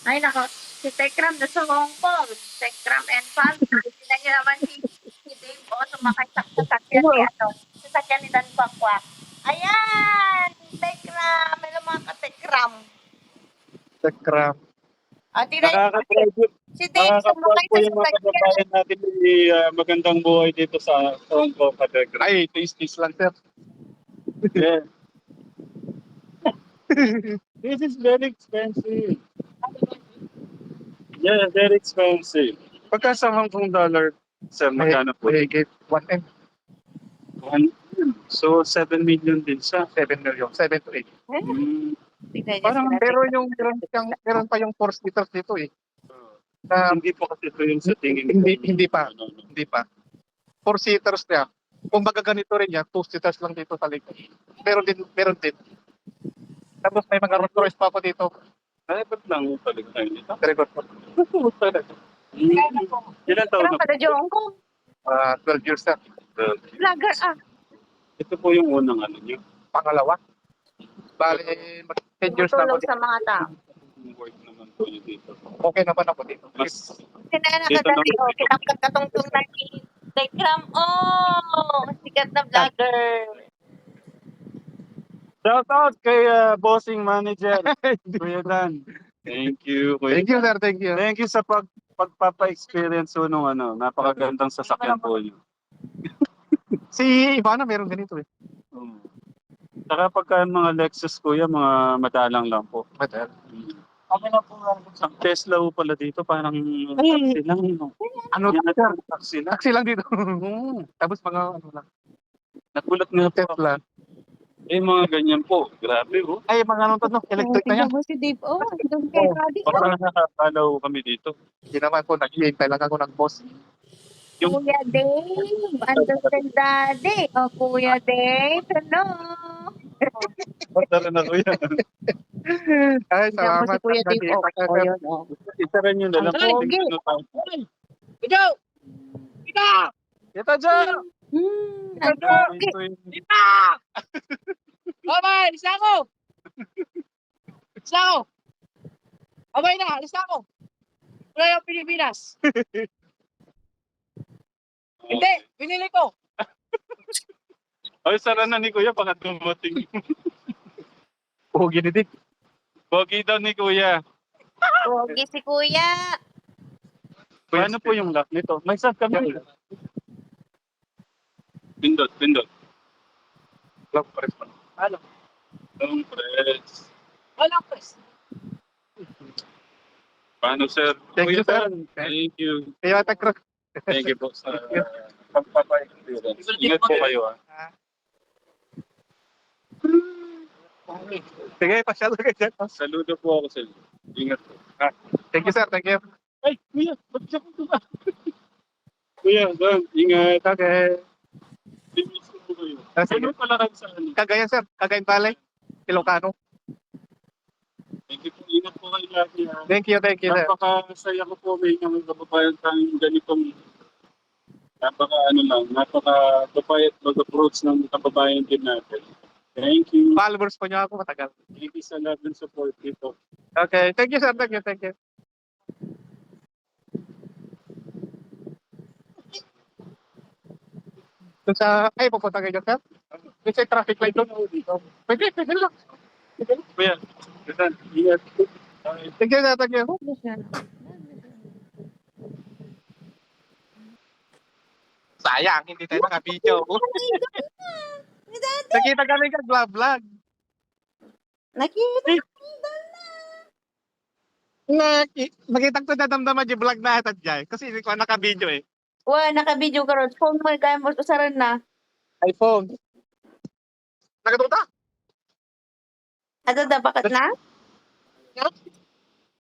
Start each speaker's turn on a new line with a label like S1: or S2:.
S1: Ay, nako. Si Tekram nasa Hong Kong. Tekram and family. Sila niya naman si Dave o sumakay sa sasakyan ni sasakyan ni Dan Bakwa. Ayan! Tekram! Hello mga ka-Tekram.
S2: Tekram.
S3: Nakaka-private.
S1: Si Dave sumakay
S3: Po
S1: sa
S3: yung mga
S1: sasakyan.
S3: kababayan natin may magandang buhay dito sa Hong Kong, Katekram.
S2: Ay, taste lang, sir.
S3: Yeah. This is very expensive. Yeah, very expensive. Pagka sa Hong Kong dollar, sir, magkano po?
S2: Mahigit 1M.
S3: So, 7 million din siya.
S2: 7 million. 7 to 8.
S3: Hmm.
S1: Tignan niya
S2: Parang,
S1: sila,
S2: pero
S1: Tekram.
S2: meron pa yung 4 liters dito eh.
S3: Hindi po kasi ito yung sa tingin ko.
S2: Hindi pa.
S3: Ano, no.
S2: Hindi pa. 4 seaters niya. Kung baga ganito rin yan, 2 seaters lang dito sa likod. Meron din. Tapos may mga Rolls Royce pa ako dito.
S3: Ay, ba't lang talaga tayo nito?
S2: Very good po.
S3: Ilan taon
S1: Tekram
S3: na
S1: pada
S3: po?
S1: Hong Kong.
S2: 12 years na.
S1: Vlogger
S3: Ito po yung unang ano niyo.
S2: Pangalawa. Bali, 10 years na ako
S1: Tumutulong sa
S2: dito.
S1: mga tao.
S3: Yung work naman po niyo dito.
S2: Okay naman ako dito.
S3: Mas,
S1: Sila
S3: Dito
S1: nakadali,
S3: naman.
S1: kinangkat katungtong na ni Tekram. Sikat na vlogger.
S3: shout out kay bossing manager, Kuya Dan. Thank you, Kuya
S2: Thank you,
S3: Dan.
S2: sir. Thank you.
S3: Thank you sa pagpapa-experience po nung napakagandang sasakyan po niyo.
S2: Si Ivana meron ganito eh.
S3: Saka pagka mga Lexus, Kuya, mga madalang lang po.
S2: Madal.
S3: Kami na po ang Tesla po pala dito, parang taxi lang. No?
S2: Ano
S3: Yan
S2: to,
S3: na
S2: sir?
S3: taxi lang.
S2: Taxi lang dito. Tapos mga ano lang.
S3: Nagulat nga po ako.
S2: Tesla.
S3: Eh, mga ganyan po. Grabe, oh.
S2: Ay, mga ano to, no? Electric na yan.
S1: Tingnan mo si Dave. Doon kay Daddy.
S3: Parang nakakalaw kami dito.
S2: Hindi naman po, nag-iintay lang ako ng boss.
S3: Yung
S1: Kuya Dave. Andun kay Daddy. Kuya Dave. Hello.
S3: Tara na, Kuya.
S2: Ay,
S1: Tingnan mo si
S2: salamat.
S1: Kuya Dave.
S2: Nakita ka, sir.
S1: Yun,
S3: Itara nyo na lang.
S1: Ang pogi.
S3: Ano tayo?
S4: Ikaw! Ikaw!
S3: Kita dyan!
S1: Ang pogi.
S4: Dita! Okay, alis na ako! Alis na ako! Okay na, alis na ako! Wala yung Pilipinas! Hindi, binili ko!
S3: Ay, sara na ni Kuya, baka dumating.
S2: Pogi ni Dick.
S3: Pogi daw ni Kuya.
S1: Pogi si Kuya.
S3: Paano po yung lock nito? May sub kami. Pindot.
S2: Love press pa.
S4: Ano?
S3: Long press.
S4: Walang press.
S3: Paano, sir?
S2: Thank you,
S3: Kuya
S2: sir.
S3: Dan, Thank you.
S2: Kaya takro.
S3: Thank you po sa pagpapa-experience. Ingat po kayo, ha?
S2: Sige, pasyal ka dyan.
S3: Saludo po ako sa inyo. Ingat po.
S2: Thank you, sir. Thank you.
S3: Ay, Kuya, ba't siya ko ba? Kuya, Dan, ingat.
S2: Okay.
S3: Bimis ko po kayo.
S2: Sige.
S3: Ano pala kayo sa ano?
S2: Cagayan, sir. Cagayan Valley. Ilocano.
S3: Thank you po. Ingat po kayo lagi, ha?
S2: Thank you, sir.
S3: Napakasaya ko po may mga kababayan tayong ganitong napaka-tupayat mag-approach ng kababayan din natin. Thank you.
S2: Followers po niyo ako matagal.
S3: Thank you sa love and support dito.
S2: Okay. Thank you, sir. Thank you. Doon sa, ay, pupunta kayo dyan, sir? Doon sa traffic light doon. Pwede lang.
S3: Kuya, Dan, ingat.
S2: Thank you, sir. Thank you. Sayang, hindi tayo naka-video. Nakita kami ka-vlog.
S1: Nakita.
S2: Nakita ko nadamdaman yung vlog na hatad dyan. Kasi hindi ko naka-video eh.
S1: Wala, naka-video ka ron. Phone mo, kaya mo usaran na.
S2: iPhone. Nakatuta?
S1: Ano na, bakit na?